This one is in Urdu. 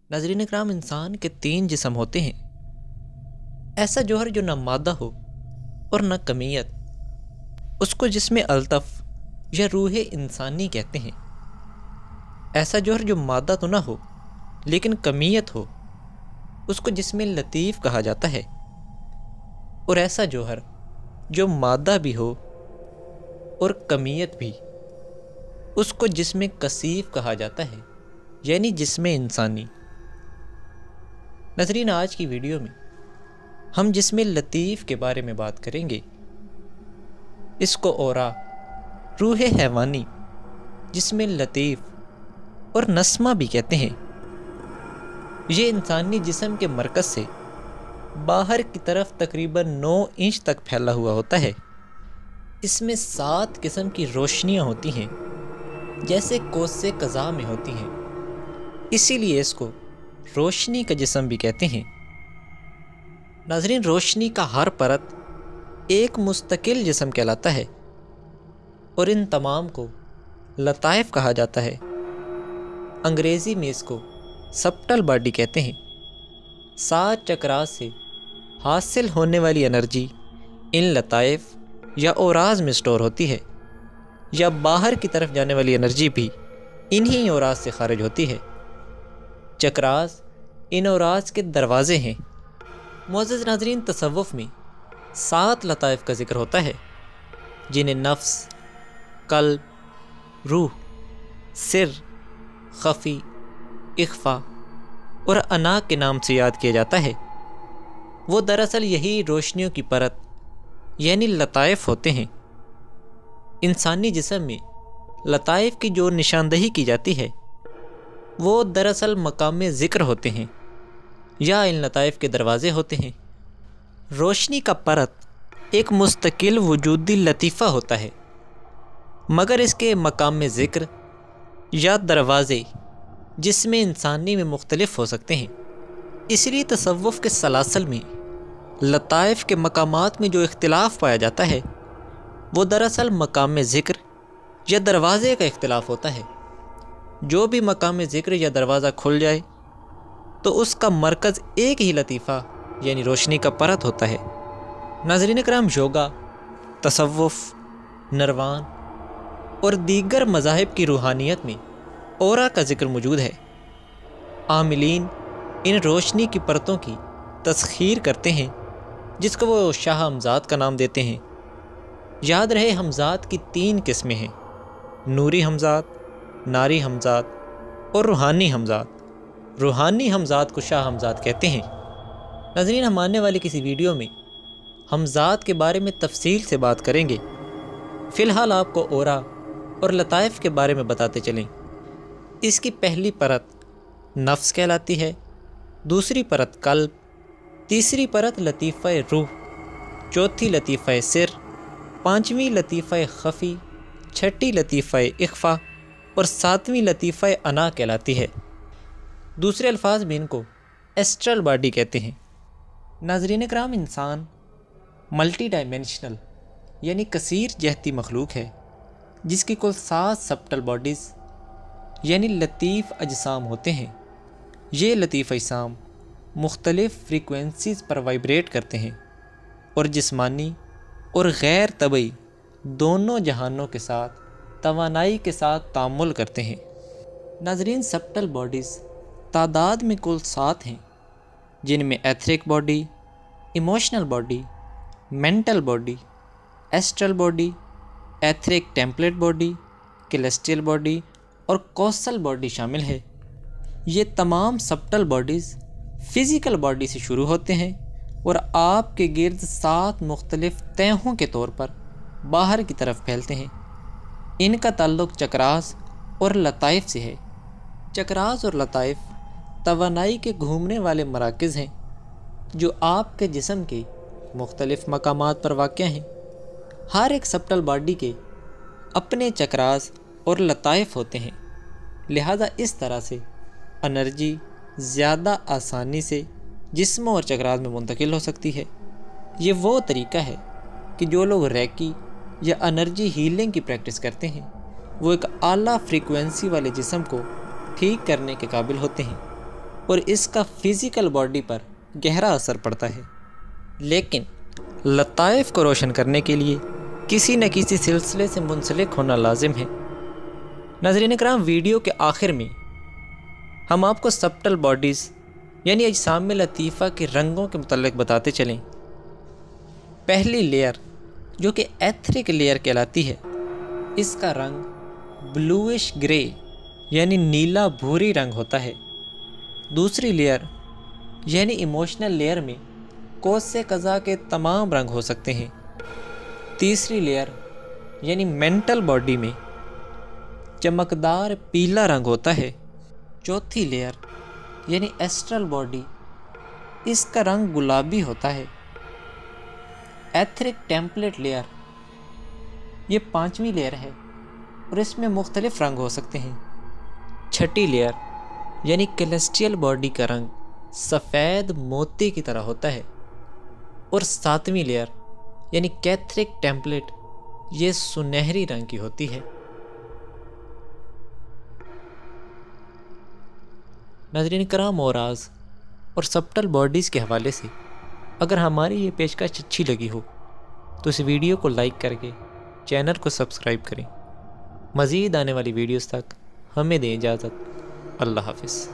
ناظرین اکرام، انسان کے 3 جسم ہوتے ہیں۔ ایسا جوہر جو نہ مادہ ہو اور نہ کمیت، اس کو جسم الطف یا روح انسانی کہتے ہیں۔ ایسا جوہر جو مادہ تو نہ ہو لیکن کمیت ہو، اس کو جسم لطیف کہا جاتا ہے۔ اور ایسا جوہر جو مادہ بھی ہو اور کمیت بھی، اس کو جسم کثیف کہا جاتا ہے، یعنی جسم انسانی۔ ناظرین، آج کی ویڈیو میں ہم جسم لطیف کے بارے میں بات کریں گے۔ اس کو اورا، روح حیوانی، جسم لطیف اور نسمہ بھی کہتے ہیں۔ یہ انسانی جسم کے مرکز سے باہر کی طرف تقریباً 9 انچ تک پھیلا ہوا ہوتا ہے۔ اس میں 7 قسم کی روشنیاں ہوتی ہیں، جیسے کوس قزح میں ہوتی ہیں۔ اسی لیے اس کو روشنی کا جسم بھی کہتے ہیں۔ ناظرین، روشنی کا ہر پرت ایک مستقل جسم کہلاتا ہے، اور ان تمام کو لطائف کہا جاتا ہے۔ انگریزی میں اس کو سبٹل باڈی کہتے ہیں۔ 7 چکرات سے حاصل ہونے والی انرجی ان لطائف یا اوراز میں سٹور ہوتی ہے، یا باہر کی طرف جانے والی انرجی بھی انہی اوراز سے خارج ہوتی ہے۔ چکراز ان اوراز کے دروازے ہیں۔ معزز ناظرین، تصوف میں 7 لطائف کا ذکر ہوتا ہے، جنہیں نفس، قلب، روح، سر، خفی، اخفا اور انا کے نام سے یاد کیا جاتا ہے۔ وہ دراصل یہی روشنیوں کی پرت یعنی لطائف ہوتے ہیں۔ انسانی جسم میں لطائف کی جو نشاندہی کی جاتی ہے، وہ دراصل مقام ذکر ہوتے ہیں، یا ان لطائف کے دروازے ہوتے ہیں۔ روشنی کا پرت ایک مستقل وجودی لطیفہ ہوتا ہے، مگر اس کے مقام ذکر یا دروازے جسم انسانی میں مختلف ہو سکتے ہیں۔ اس لیے تصوف کے سلاسل میں لطائف کے مقامات میں جو اختلاف پایا جاتا ہے، وہ دراصل مقام ذکر یا دروازے کا اختلاف ہوتا ہے۔ جو بھی مقام ذکر یا دروازہ کھل جائے تو اس کا مرکز ایک ہی لطیفہ یعنی روشنی کا پرت ہوتا ہے۔ ناظرین اکرام، یوگا، تصوف، نروان اور دیگر مذاہب کی روحانیت میں اورا کا ذکر موجود ہے۔ عاملین ان روشنی کی پرتوں کی تسخیر کرتے ہیں، جس کو وہ شاہ ہمزاد کا نام دیتے ہیں۔ یاد رہے، ہمزاد کی 3 قسمیں ہیں: نوری ہمزاد، ناری ہمزاد اور روحانی ہمزاد۔ روحانی ہمزاد کو شاہ ہمزاد کہتے ہیں۔ ناظرین، ہم آنے والی کسی ویڈیو میں ہمزاد کے بارے میں تفصیل سے بات کریں گے۔ فی الحال آپ کو اورا اور لطائف کے بارے میں بتاتے چلیں۔ اس کی پہلی پرت نفس کہلاتی ہے، دوسری پرت قلب، تیسری پرت لطیفہ روح، چوتھی لطیفہ سر، 5ویں لطیفہ خفی، 6ٹھی لطیفہ اخفا اور 7ویں لطیفہ انا کہلاتی ہے۔ دوسرے الفاظ میں ان کو ایسٹرل باڈی کہتے ہیں۔ ناظرین اکرام، انسان ملٹی ڈائمینشنل یعنی کثیر جہتی مخلوق ہے، جس کی کل 7 سبٹل باڈیز یعنی لطیف اجسام ہوتے ہیں۔ یہ لطیف اجسام مختلف فریکوینسیز پر وائبریٹ کرتے ہیں اور جسمانی اور غیر طبعی دونوں جہانوں کے ساتھ توانائی کے ساتھ تعامل کرتے ہیں۔ ناظرین، سبٹل باڈیز تعداد میں کل 7 ہیں، جن میں etheric body, emotional body, mental body, astral body, etheric template body, celestial body اور کوسل باڈی شامل ہے۔ یہ تمام سبٹل باڈیز فزیکل باڈی سے شروع ہوتے ہیں اور آپ کے گرد 7 مختلف تہوں کے طور پر باہر کی طرف پھیلتے ہیں۔ ان کا تعلق چکراز اور لطائف سے ہے۔ چکراز اور لطائف توانائی کے گھومنے والے مراکز ہیں، جو آپ کے جسم کے مختلف مقامات پر واقع ہیں۔ ہر ایک سبٹل باڈی کے اپنے چکراز اور لطائف ہوتے ہیں، لہذا اس طرح سے انرجی زیادہ آسانی سے جسموں اور چکراز میں منتقل ہو سکتی ہے۔ یہ وہ طریقہ ہے کہ جو لوگ ریکی یا انرجی ہیلنگ کی پریکٹس کرتے ہیں، وہ ایک اعلیٰ فریکوینسی والے جسم کو ٹھیک کرنے کے قابل ہوتے ہیں۔ اور اس کا فزیکل باڈی پر گہرا اثر پڑتا ہے، لیکن لطائف کو روشن کرنے کے لیے کسی نہ کسی سلسلے سے منسلک ہونا لازم ہے۔ ناظرین کرام، ویڈیو کے آخر میں ہم آپ کو سبٹل باڈیز یعنی اجسام لطیفہ کے رنگوں کے متعلق بتاتے چلیں۔ پہلی لیئر جو کہ ایتھرک لیئر کہلاتی ہے، اس کا رنگ بلوئش گرے یعنی نیلا بھوری رنگ ہوتا ہے۔ دوسری لیئر یعنی ایموشنل لیئر میں کوس قزح کے تمام رنگ ہو سکتے ہیں۔ تیسری لیئر یعنی مینٹل باڈی میں چمکدار پیلا رنگ ہوتا ہے۔ چوتھی لیئر یعنی ایسٹرل باڈی، اس کا رنگ گلابی ہوتا ہے۔ ایتھرک ٹیمپلیٹ لیئر یہ پانچویں لیئر ہے اور اس میں مختلف رنگ ہو سکتے ہیں۔ چھٹی لیئر یعنی کیلسٹیل باڈی کا رنگ سفید موتی کی طرح ہوتا ہے، اور ساتویں لیئر یعنی کیتھرک ٹیمپلیٹ یہ سنہری رنگ کی ہوتی ہے۔ ناظرین کرام، اوراز اور سبٹل باڈیز کے حوالے سے اگر ہماری یہ پیشکش اچھی لگی ہو تو اس ویڈیو کو لائک کر کے چینل کو سبسکرائب کریں۔ مزید آنے والی ویڈیوز تک ہمیں دیں اجازت۔ اللہ حافظ۔